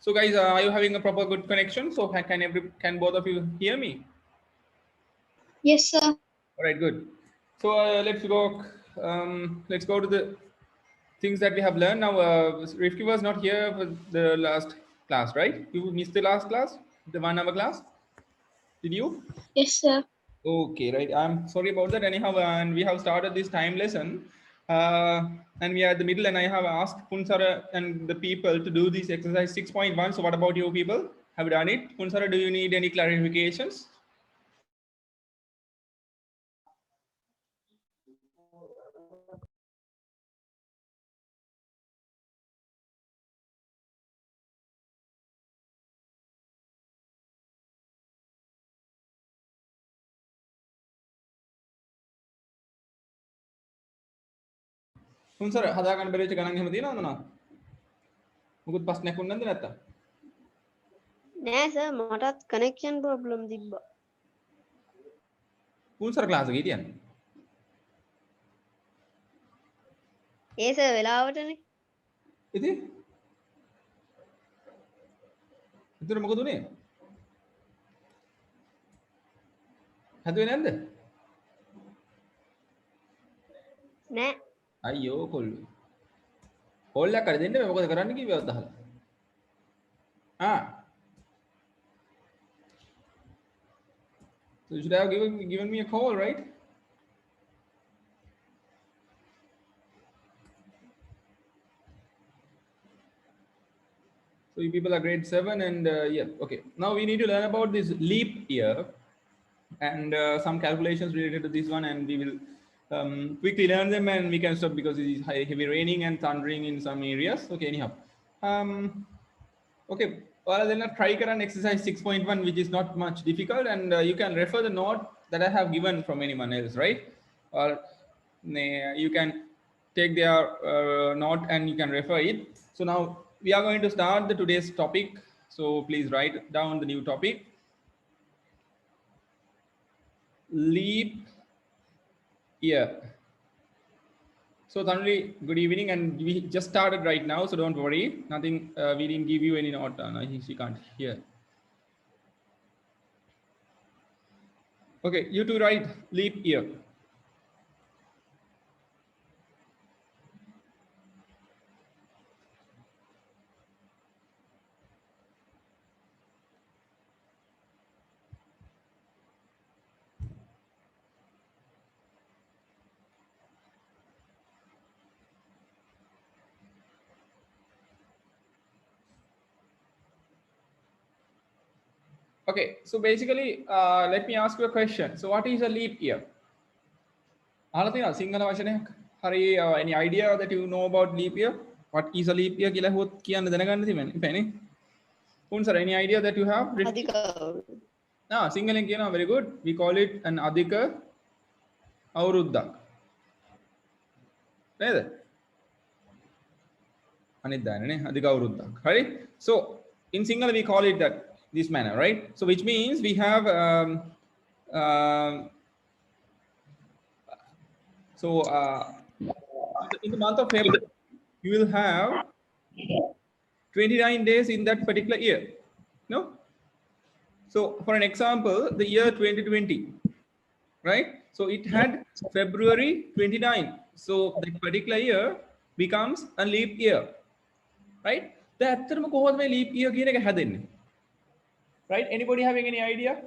So guys, are you having a proper good connection? So can both of you hear me? Yes, sir. All right, good. So let's go. Let's go to the things that we have learned. Now, Rifki was not here for the last class, right? You missed the last class, the 1 hour class. Did you? Yes, sir. Okay, right. I'm sorry about that. Anyhow, and we have started this time lesson, and we are at the middle. And I have asked Punsara and the people to do this exercise 6.1. So, what about you people? Have you done it? Punsara, do you need any clarifications? Punsara, hadagan beri cekanan yang mati na, na. Mukut pas nekun nanti nata. නෑ sir මටත් connection problem තිබ්බා. Punsara class gitu ya? ඒ sir වෙලාවටනේ. Itu මොකද උනේ? හැදුවේ නැද්ද? නෑ අයියෝ කොල්ලෝ. කෝල් එකක් කර දෙන්න මේ මොකද කරන්න කිව්වද අහලා. So you should have given me a call, right? So you people are grade 7 and yeah, okay. Now we need to learn about this leap year and some calculations related to this one, and we will quickly learn them and we can stop because it is heavy raining and thundering in some areas. Okay, anyhow. Okay, well then try an exercise 6.1, which is not much difficult, and you can refer the note that I have given from anyone else, right? Or you can take their note and you can refer it. So now we are going to start the today's topic. So please write down the new topic. Leap year. So Tanvi, good evening, and we just started right now, so don't worry. Nothing, we didn't give you any note. She can't hear. Okay, you two write leap year. Okay, so basically, let me ask you a question. So what is a leap year? Any idea that you know about leap year? What is a leap year? Sir, any idea that you have? No, single very good. We call it an adhika avruddha. Right? So in single we call it that this manner, right? So which means we have in the month of February you will have 29 days in that particular year. No? So for an example, the year 2020, right? So it had February 29. So that particular year becomes a leap year, right? That's the leap year. Right? Anybody having any idea?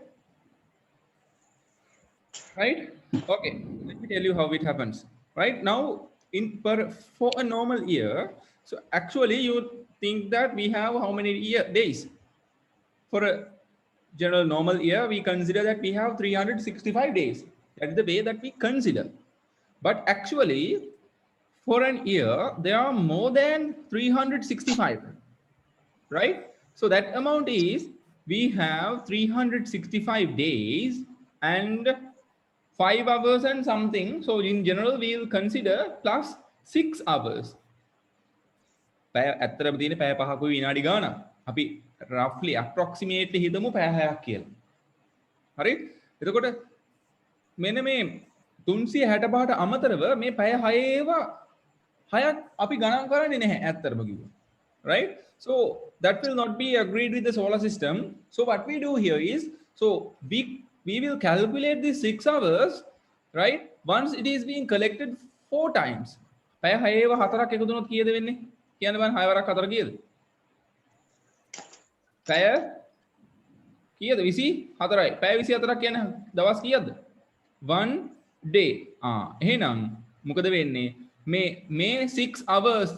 Right? Okay, let me tell you how it happens. Right now, for a normal year, so actually you think that we have how many days? For a general normal year, we consider that we have 365 days. That is the way that we consider. But actually, for an year, there are more than 365. Right? So that amount is, we have 365 days and 5 hours and something. So in general, we will consider plus 6 hours. Roughly, approximately හිතමු පැය 6ක් කියලා. හරි? එතකොට මෙන්න මේ 365ට අමතරව මේ පැය 6ක් අපි ගණන් කරන්නේ නැහැ ඇත්තටම කිව්වොත්. right? So that will not be agreed with the solar system. So what we do here is, so we will calculate the 6 hours, right? Once it is being collected 4 times. පැය 6 4ක් එකතු වුණොත් කීයද වෙන්නේ? කියන්න බෑ 6 වරක් 4 කීයද? පැය කීයද? 24යි. පැය 24ක් කියන්නේ දවස් කීයක්ද? 1 day. එහෙනම් මොකද වෙන්නේ? මේ 6 hours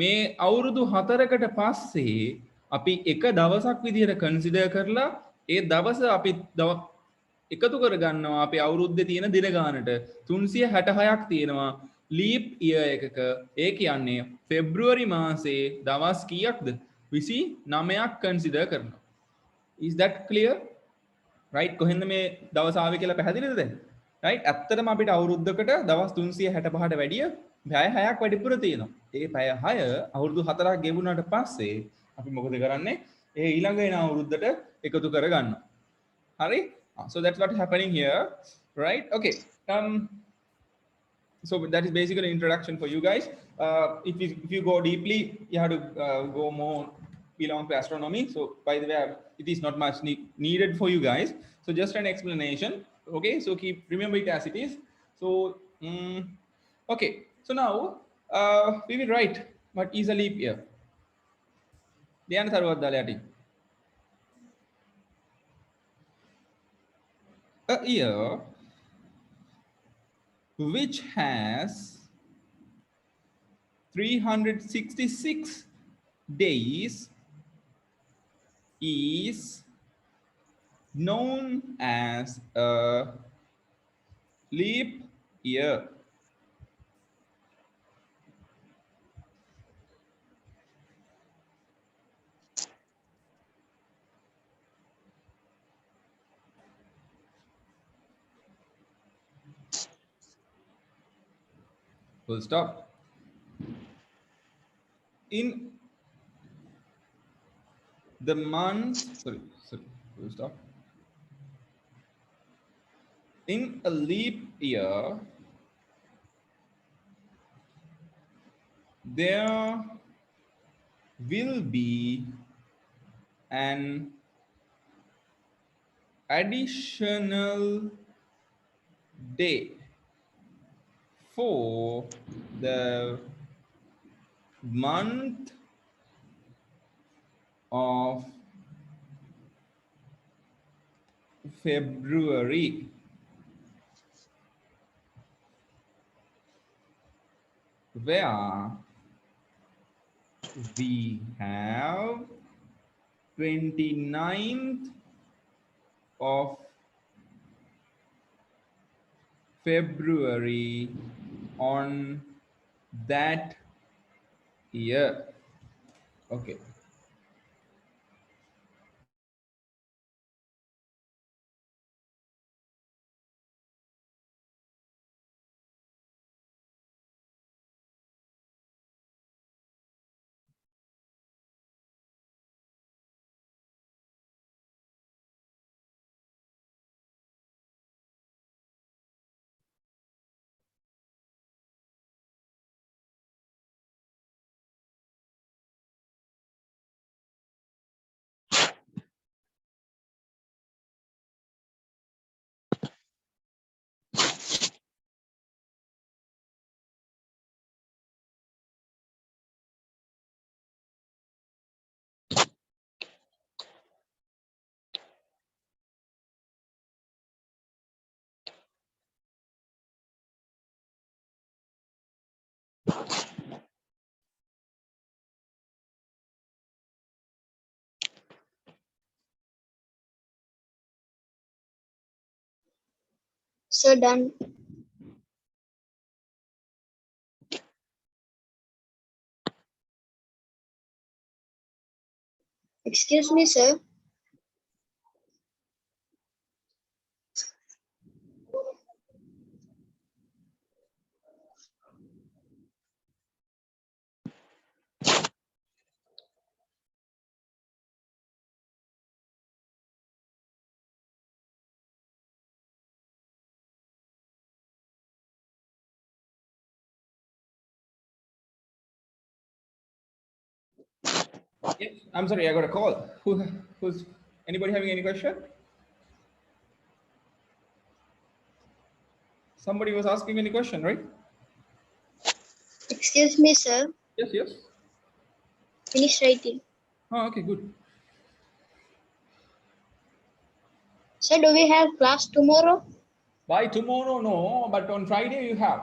මේ අවුරුදු 4කට පස්සේ අපි එක දවසක් විදිහට කන්සිඩර් කරලා ඒ දවස අපි එකතු කරගන්නවා අපේ අවුරුද්දේ තියෙන දින ගානට 366ක් තියෙනවා ලීප් ඉයර් එකක. ඒ කියන්නේ පෙබ්‍රුවරි මාසේ දවස් කීයක්ද? 29ක් කන්සිඩර් කරනවා. Is that clear? Right? කොහෙන්ද මේ දවස් ආවේ කියලා පැහැදිලිද දැන්? Right? ඇත්තටම අපිට අවුරුද්දකට දවස් 365ට වැඩිය පැය 6ක් වැඩිපුර තියෙනවා. ඒ පැය 6 අවුරුදු 4ක් ගෙවුනාට පස්සේ අපි මොකද කරන්නේ? ඒ ඊළඟ එන අවුරුද්දට එකතු කරගන්නවා. හරි? So that's what's happening here, right? Okay. So that is basically introduction for you guys. If you go deeply, you have to go more belong to astronomy. So by the way, it is not much needed for you guys. So just an explanation. Okay, so remember it as it is. So okay, so now we will write what is a leap year. A year which has 366 days is known as a leap year. Full stop. In the month, sorry, full stop. In a leap year, there will be an additional day for the month of February. Where we have 29th of February on that year. Okay. Sir, done. Excuse me, sir. Yes, I'm sorry, I got a call. Who's anybody having any question? Somebody was asking me any question, right? Excuse me, sir. Yes, yes. Finish writing. Oh, okay, good. Sir, do we have class tomorrow? By tomorrow, no, but on Friday you have.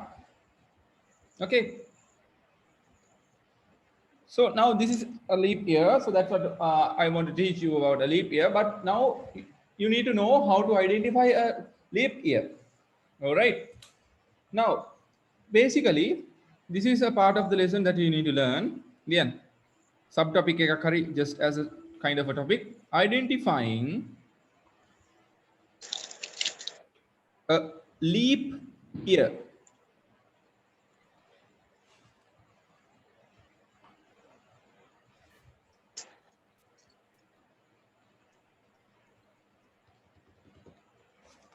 Okay. So now this is a leap year. So that's what I want to teach you about a leap year. But now you need to know how to identify a leap year. All right. Now, basically, this is a part of the lesson that you need to learn. Yeah. Subtopic එකක් හරි just as a kind of a topic. Identifying a leap year.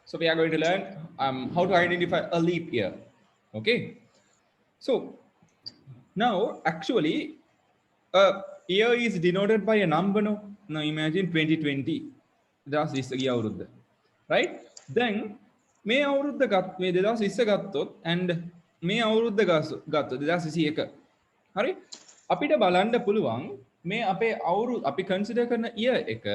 So we are going to learn how to identify a leap year. Okay. So now actually a year is denoted by a number. No, now imagine 2020. That's this year අවුරුද්ද. Right? Then මේ අවුරුද්ද ගත් මේ 2020 ගත්තොත් and මේ අවුරුද්ද ගත්තොත් 2021. හරි? අපිට බලන්න පුළුවන් මේ අපේ අවුරුදු අපි කන්සිඩර් කරන year එක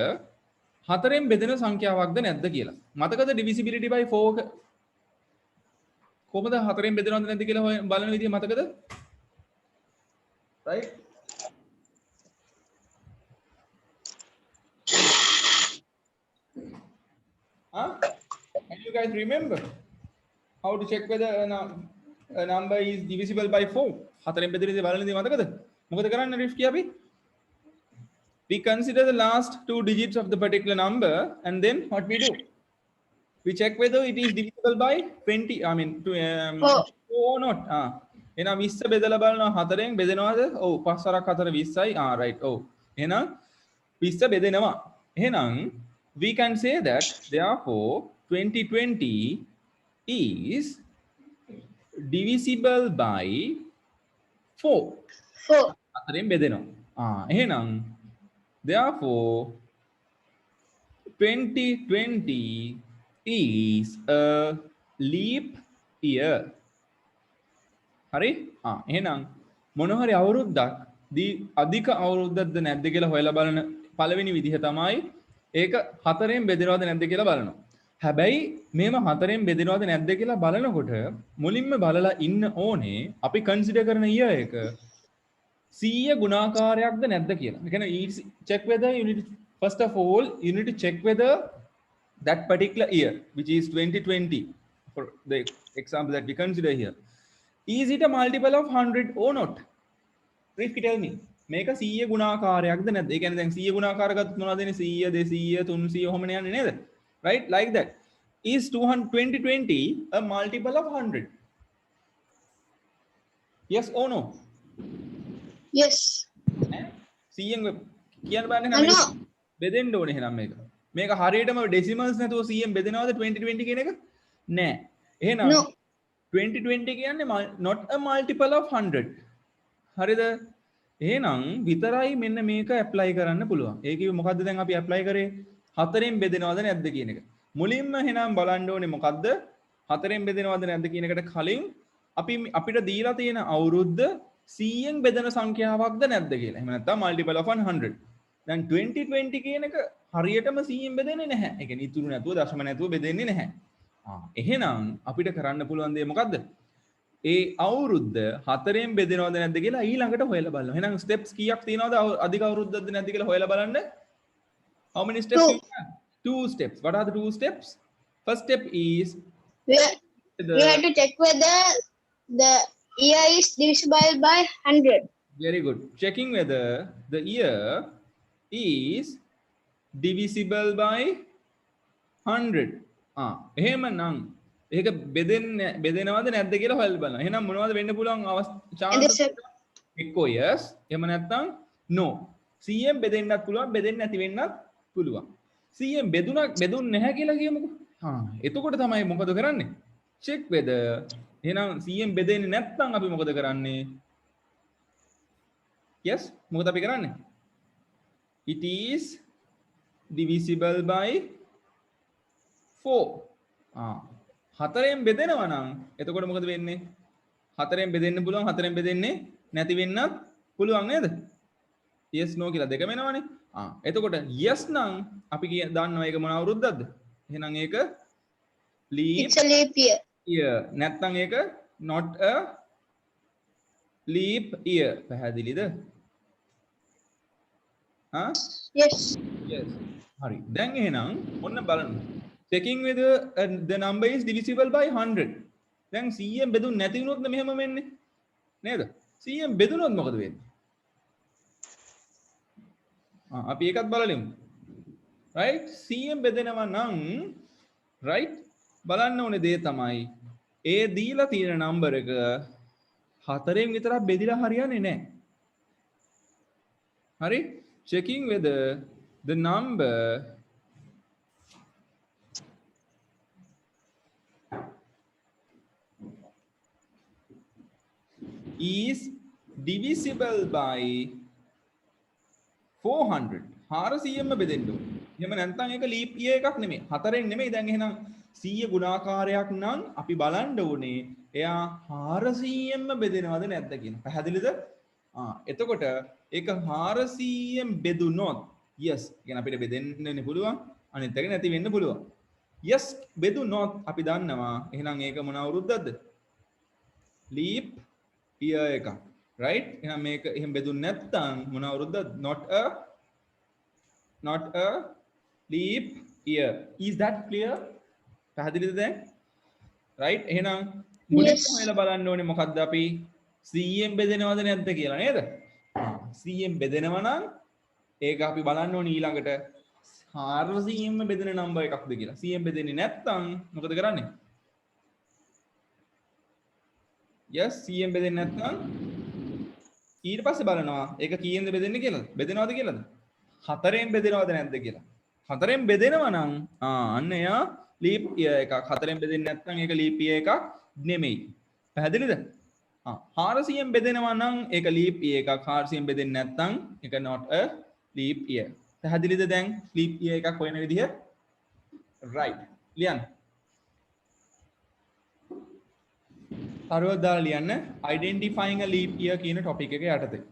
හතරෙන් බෙදෙන සංඛ්‍යාවක්ද නැද්ද කියලා. මතකද divisibility by 4 කොහොමද හතරෙන් බෙදෙනවද නැද්ද කියලා බලන විදිය මතකද? Right? Huh? Can you guys remember how to check whether a number is divisible by 4? හතරෙන් බෙදෙන දේ බලන දේ මතකද? මොකද කරන්නේ රිෆ් කිය අපි? We consider the last two digits of the particular number and then what we do? We check whether it is divisible by 20. I mean, or not. එහෙනම් 20 බෙදලා බලනවා හතරෙන් බෙදෙනවද? ඔව් 5 වරක් 4 20යි. right. ඔව්. එහෙනම් 20 බෙදෙනවා. එහෙනම් we can say that therefore 2020 is divisible by 4. 4. හතරෙන් බෙදෙනවා. එහෙනම් therefore 2020 is a leap year. හරි? එහෙනම් මොන හරි අවුරුද්දක් අධික අවුරුද්දක්ද නැද්ද කියලා හොයලා බලන පළවෙනි විදිහ තමයි ඒක හතරෙන් බෙදෙනවද නැද්ද කියලා බලනවා. හැබැයි මේව හතරෙන් බෙදෙනවද නැද්ද කියලා බලනකොට මුලින්ම බලලා ඉන්න ඕනේ අපි කන්සිඩර් කරන year එක 100 ගුණාකාරයක්ද නැද්ද කියලා. ඒ කියන්නේ check whether you need to, first of all you need to check whether that particular year which is 2020 for the example that we consider here, is it a multiple of 100 or not? If you tell me මේක 100 ගුණාකාරයක්ද නැද්ද? ඒ කියන්නේ දැන් 100 ගුණාකාර ගත්තොත් මොනවද එන්නේ? 100 200 300 ඔහොම යන්නේ නේද? Right? Like that. Is 2020 a multiple of 100? Yes or no? Yes. 100න් කියන්න බෑනේ නම් බෙදෙන්න ඕනේ එහෙනම් මේක. මේක හරියටම ඩෙසිමල්ස් නැතුව 100න් බෙදෙනවද 2020 කියන එක? නෑ. එහෙනම් 2020 කියන්නේ not a multiple of 100. හරිද? එහෙනම් විතරයි මෙන්න මේක ඇප්ලයි කරන්න පුළුවන්. ඒ කිව්වේ මොකද්ද දැන් අපි ඇප්ලයි කරේ? හතරෙන් බෙදෙනවද නැද්ද කියන එක. මුලින්ම එහෙනම් බලන්න ඕනේ මොකද්ද? හතරෙන් බෙදෙනවද නැද්ද කියන එකට කලින් අපිට දීලා තියෙන අවුරුද්ද 100න් බෙදෙන සංඛ්‍යාවක්ද නැද්ද කියලා. එහෙම නැත්නම් multiple of 100. දැන් 2020 කියන එක හරියටම 100න් බෙදෙන්නේ නැහැ. ඒ කියන්නේ ඉතුරු නැතුව දශම නැතුව බෙදෙන්නේ නැහැ. එහෙනම් අපිට කරන්න පුළුවන් දේ මොකද්ද? ඒ අවුරුද්ද හතරෙන් බෙදෙනවද නැද්ද කියලා ඊළඟට හොයලා බලනවා. එහෙනම් ස්ටෙප්ස් කීයක් තියෙනවද අධික අවුරුද්දක්ද නැද්ද කියලා හොයලා බලන්න. How many steps you have? 2 steps. What are the 2 steps? First step is We have to check whether the year is divisible by 100. very good. Checking whether the year is divisible by 100. එහෙමනම් ඒක බෙදෙනවද නැද්ද කියලා හොයලා බලනවා. එහෙනම් මොනවද වෙන්න පුළුවන් chance? එක්කෝ yes එහෙම නැත්නම් no. 100න් බෙදෙන්නත් පුළුවන් බෙදෙන්නේ නැති වෙන්නත් පුළුවන්. 100න් බෙදුන්නේ නැහැ කියලා කියමුකෝ. එතකොට තමයි මොකද කරන්නේ? check whether එහෙනම් 100න් බෙදෙන්නේ නැත්නම් අපි මොකද කරන්නේ? yes මොකද අපි කරන්නේ? it is divisible by 4. හතරෙන් බෙදෙනවා නම් එතකොට මොකද වෙන්නේ? හතරෙන් බෙදෙන්න පුළුවන්, හතරෙන් බෙදෙන්නේ නැති වෙන්නත් පුළුවන් නේද? yes no කියලා දෙකම එනවනේ. එතකොට yes නම් අපි දන්නවා ඒක මොන අවුරුද්දක්ද? එහෙනම් ඒක leap It's a leap year. year. නැත්නම් ඒක not a leap year. පැහැදිලිද? Yes. Yes. හරි. දැන් එහෙනම් ඔන්න බලන්න. Checking whether the number is divisible by 100. දැන් 100ෙන් බෙදුන්නේ නැති වුණොත් මෙහෙම වෙන්නේ. නේද? 100ෙන් බෙදුනොත් මොකද වෙන්නේ? අපි ඒකත් බලලෙමු. right? 100ෙන් බෙදෙනවා නම් right? බලන්න ඕනේ දේ තමයි ඒ දීලා තියෙන නම්බර එක 4ෙන් විතරක් බෙදිලා හරියන්නේ නැහැ. හරි? Checking whether the number is divisible by 400. 400ෙන්ම බෙදෙන්න ඕනේ. එහෙම නැත්නම් ඒක ලීප් ඉයර් එකක් නෙමෙයි. 4ෙන් නෙමෙයි. දැන් එහෙනම් 100 ගුණාකාරයක් නම් අපි බලන්න ඕනේ එයා 400ෙන්ම බෙදෙනවද නැද්ද කියන. පැහැදිලිද? එතකොට ඒක 400ෙන් බෙදුනොත් yes කියන අපිට බෙදෙන්න පුළුවන්. අනිත් එක නැති වෙන්න පුළුවන්. yes බෙදුනොත් අපි දන්නවා එහෙනම් ඒක මොන අවුරුද්දක්ද? leap year එක. right? එහෙනම් මේක එහෙම බෙදුන්නේ නැත්නම් මොන අවුරුද්දක්ද? not a leap year. Is that clear? පැහැදිලිද දැන්? right? එහෙනම් මුලින්ම හොයලා බලන්න ඕනේ මොකද්ද අපි 100ෙන් බෙදෙනවද නැද්ද කියලා නේද? 100ෙන් බෙදෙනවා නම් ඒක අපි බලන්න ඕනේ ඊළඟට 400ෙන්ම බෙදෙන නම්බර් එකක්ද කියලා. 100ෙන් බෙදෙන්නේ නැත්නම් මොකද කරන්නේ? yes 100ෙන් බෙදෙන්නේ නැත්නම් ඊට පස්සේ බලනවා ඒක කීයෙන්ද බෙදෙන්නේ කියලාද? බෙදෙනවද කියලාද? 4ෙන් බෙදෙනවද නැද්ද කියලා. 4ෙන් බෙදෙනවා නම් අන්න එයා ලීප් ඉයර් එකක්. 4ෙන් බෙදෙන්නේ නැත්නම් ඒක ලීප් ඉයර් එකක් නෙමෙයි. පැහැදිලිද? 400ෙන් බෙදෙනවා නම් ඒක ලීප් ඉයර් එකක්. 400ෙන් බෙදෙන්නේ නැත්නම් ඒක not a leap year. පැහැදිලිද දැන් ලීප් ඉයර් එකක් හොයන විදිහ? right. ලියන්න. කරුවක් දාලා ලියන්න identifying a leap year කියන topic එක යටතේ.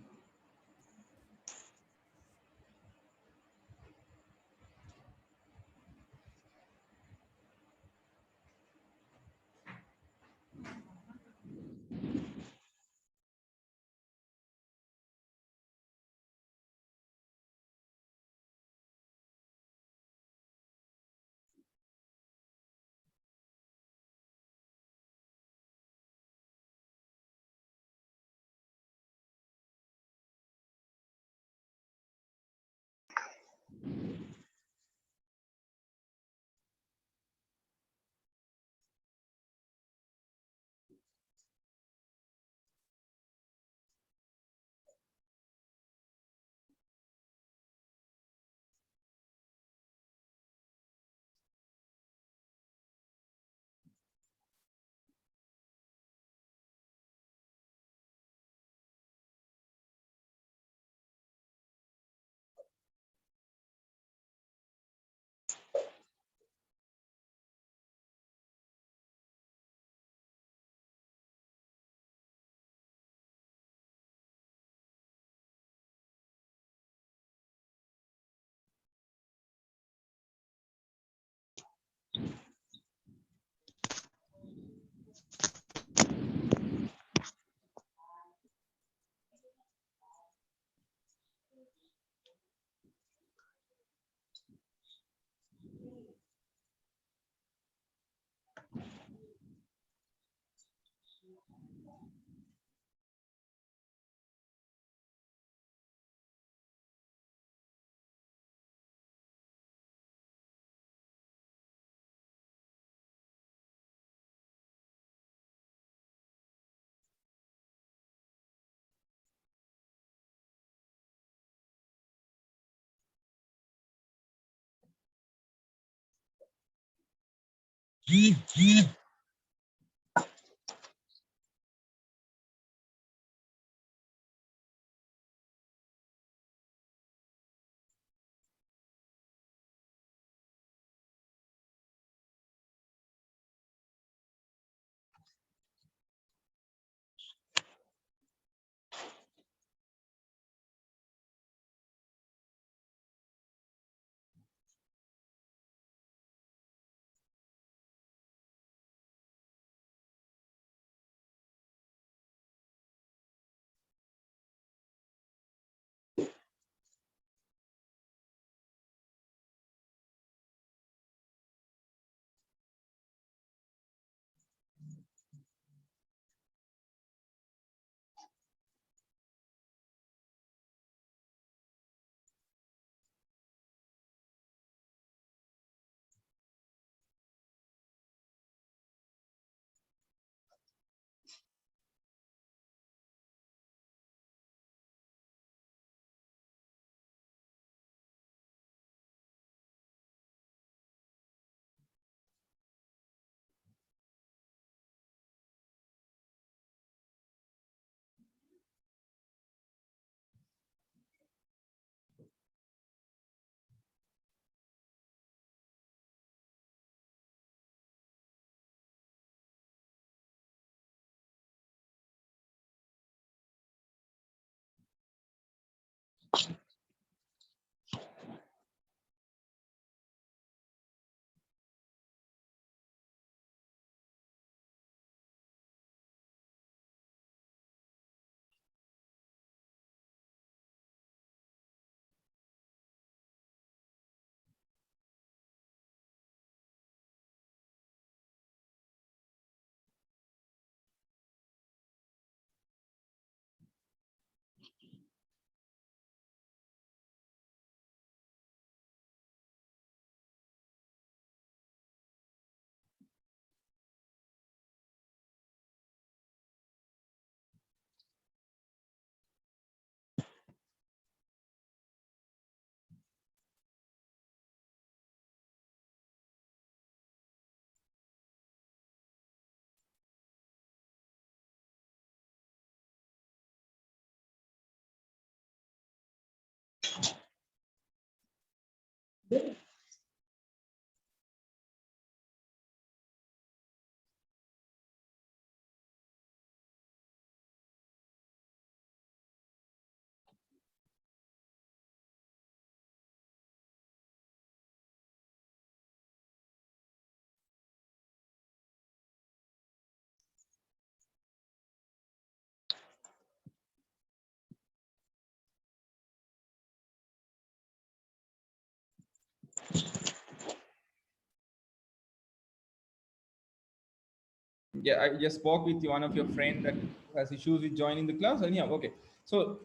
Yeah, I just spoke with one of your friend that has issues with joining the class. And yeah, okay. So,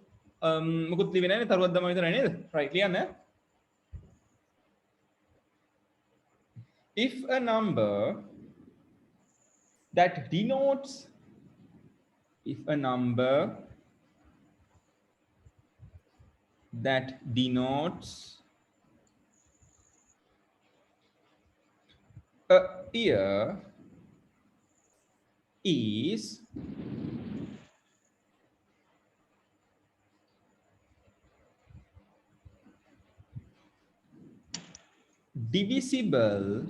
මොකුත් ලිවෙන්නේ නැහැ නේ තරුවක් දමා විතරයි නේද? Right, ලියන්න. If a number that denotes a year is divisible.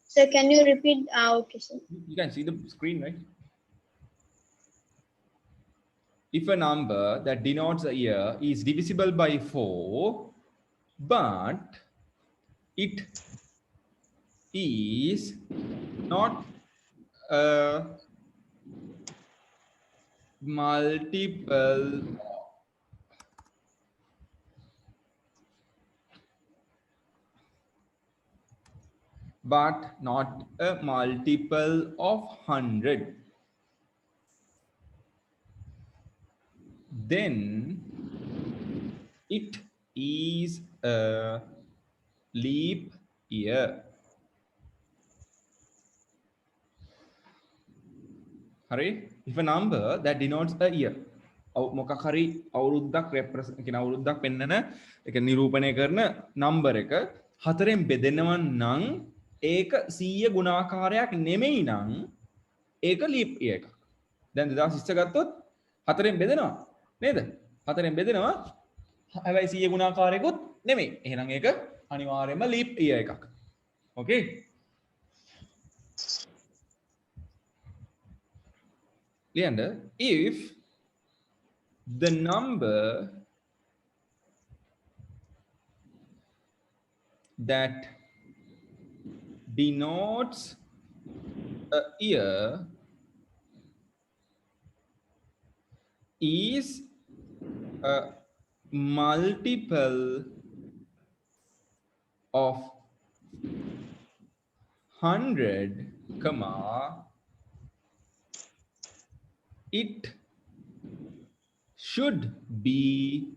So can you repeat? Okay, sir. You can see the screen, right? If a number that denotes a year is divisible by 4, but it is not a multiple of 100, then it is a leap year. Hurry. If a number that denotes a year, මොකක් හරි අවුරුද්දක් represent කියන අවුරුද්දක් පෙන්නන එක නිරූපණය කරන number එක හතරෙන් බෙදෙනවා නම් ඒක 100 ගුණාකාරයක් නෙමෙයි නම් ඒක leap year එකක්. දැන් 2020 ගත්තොත් හතරෙන් බෙදෙනවා නේද? හතරෙන් බෙදෙනවා හැබැයි 100 ගුණාකාරයකුත් නෙමෙයි. එහෙනම් ඒක අනිවාර්යයෙන්ම leap year එකක්. Okay? Leander, if the number that denotes a year is a multiple of 100, it should be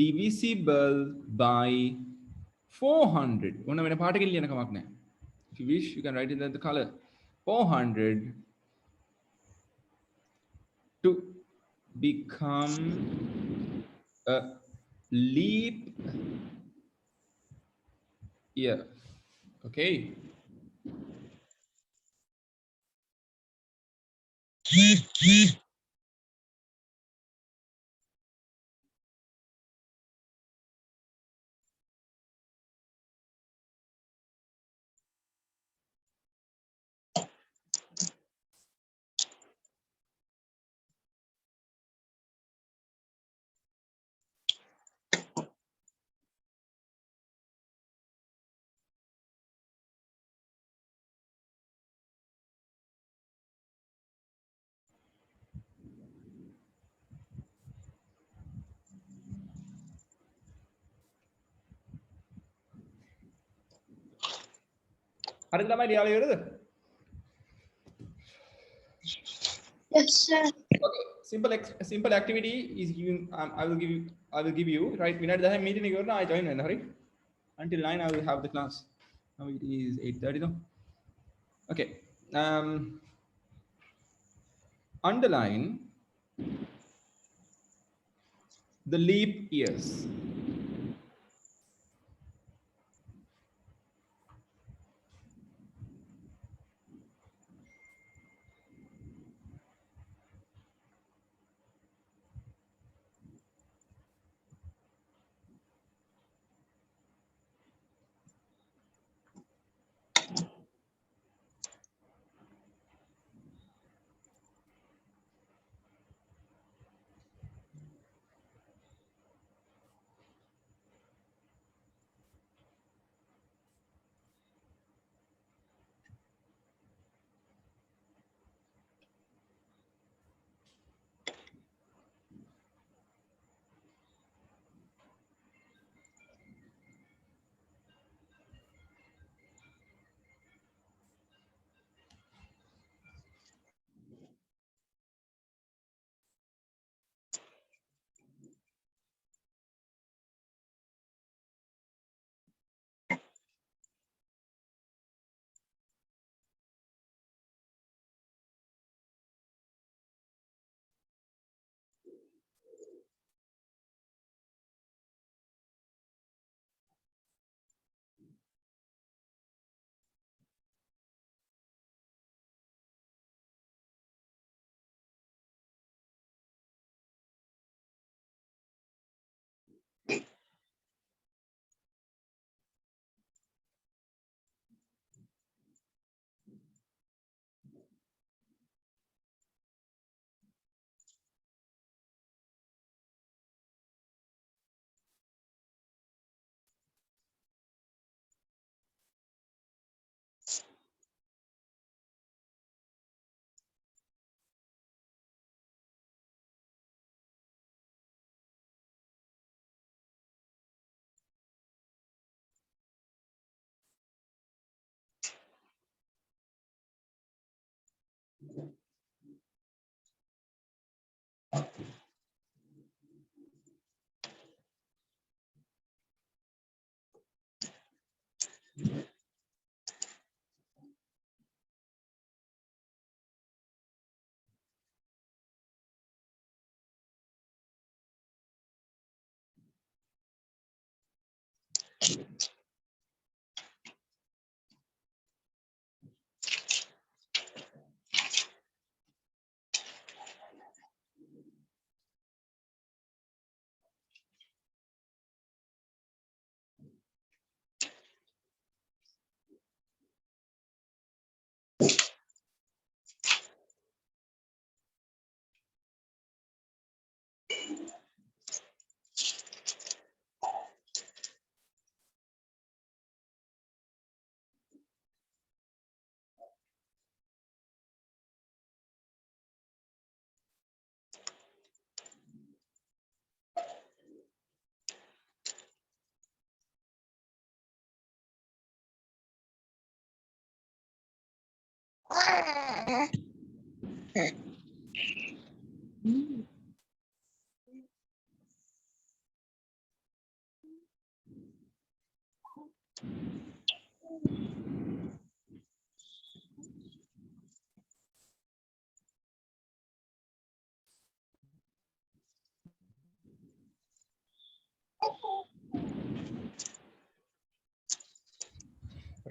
divisible by 400. ඔන්න වෙන පාටකින් ලියන කමක් නැහැ. If you wish, you can write it in the color 400 to become a leap year. Okay. හරිද ළමයි ලියාලා ඉවරද? Yes, sir. Okay, simple activity is giving. I will give you right. විනාඩි 10 meeting එක කරනවා. I join වෙන්න. හරි. Until 9 I will have the class. Now it is 8:30 though. Okay. Underline the leap years.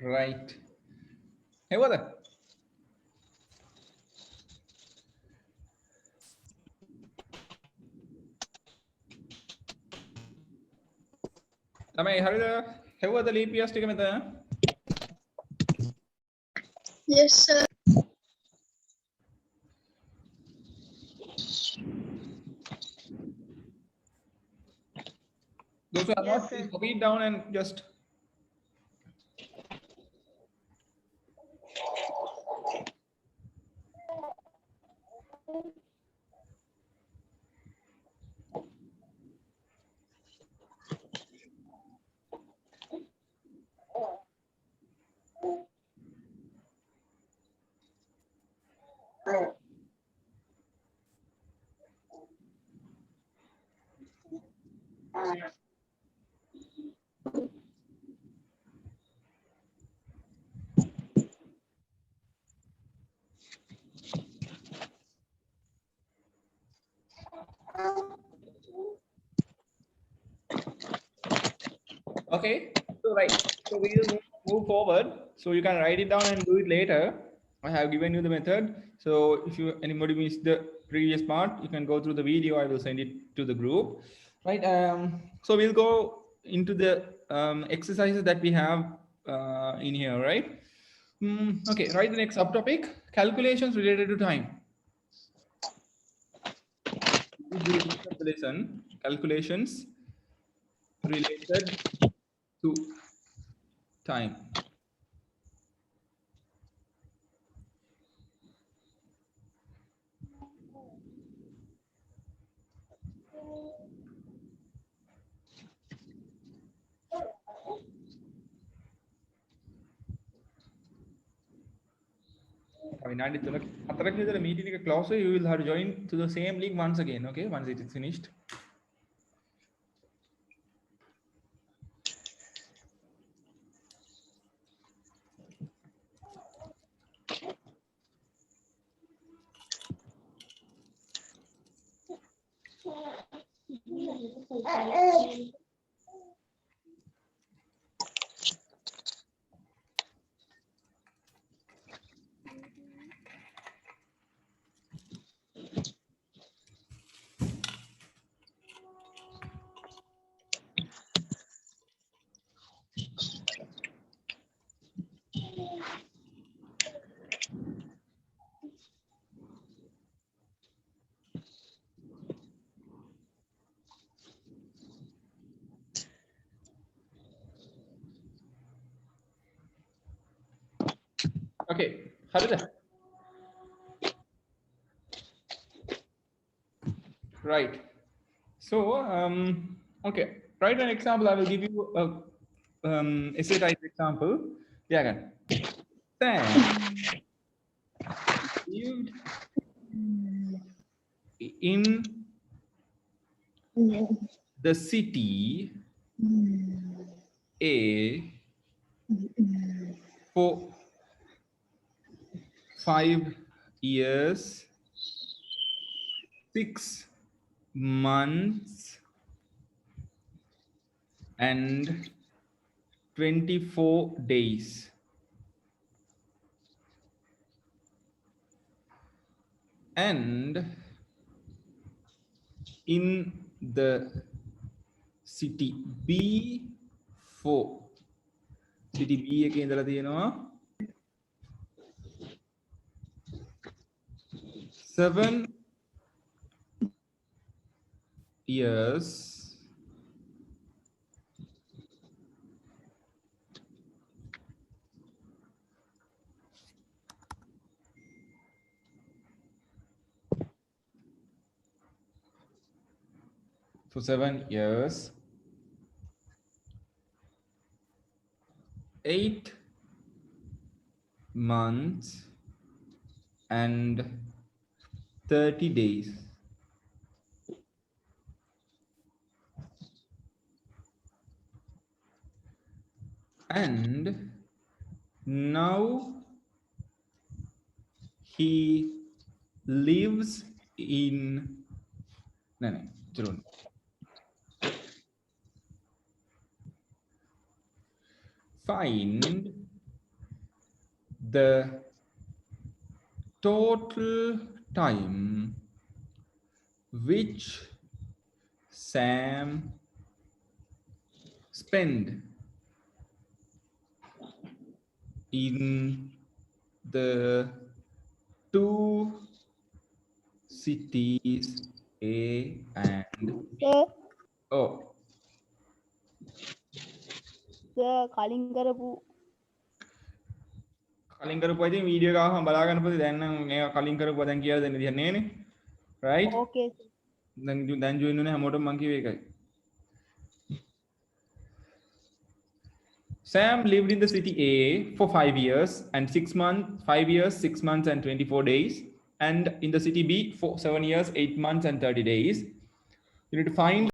Right. Hey, what? ළමයි හරිද? හෙව්වද leap years ටික මෙතන? Yes, sir. Those who are Yes, not, sir. please copy it down and just. Okay, so right, so we will move forward. So you can write it down and do it later. I have given you the method. So if you anybody missed the previous part, you can go through the video. I will send it to the group. Right. So we'll go into the exercises that we have in here. Right. Okay. Write the next subtopic: calculations related to time. Calculations related to time. After the meeting close, you will have to join to the same link once again. Okay, once it is finished. Okay, Harida. Right. So, okay, write an example. I will give you a essay type example. Yeah, again. Sam lived in the city A for 5 years, 6 months, and 24 days. And in the city B4, city B එකේ ඉඳලා තියෙනවා 7 years, 7 years, 8 months, and 30 days. And now he lives in Jerome. Find the total time which Sam spent in the 2 cities A and O. කලින් කරපු කලින් කරපුවා ඉතින් video එක ආවම බලා ගන්න පස්සේ දැන් නම් මේවා කලින් කරපුවා දැන් කියලා දෙන්න දෙයක් නෑනේ. right? ඕකේ දැන් join වෙන්නේ හැමෝටම මං කිව්ව එකයි. Sam lived in the city A for 5 years and 6 months, 5 years, 6 months and 24 days, and in the city B for 7 years, 8 months and 30 days. You need to find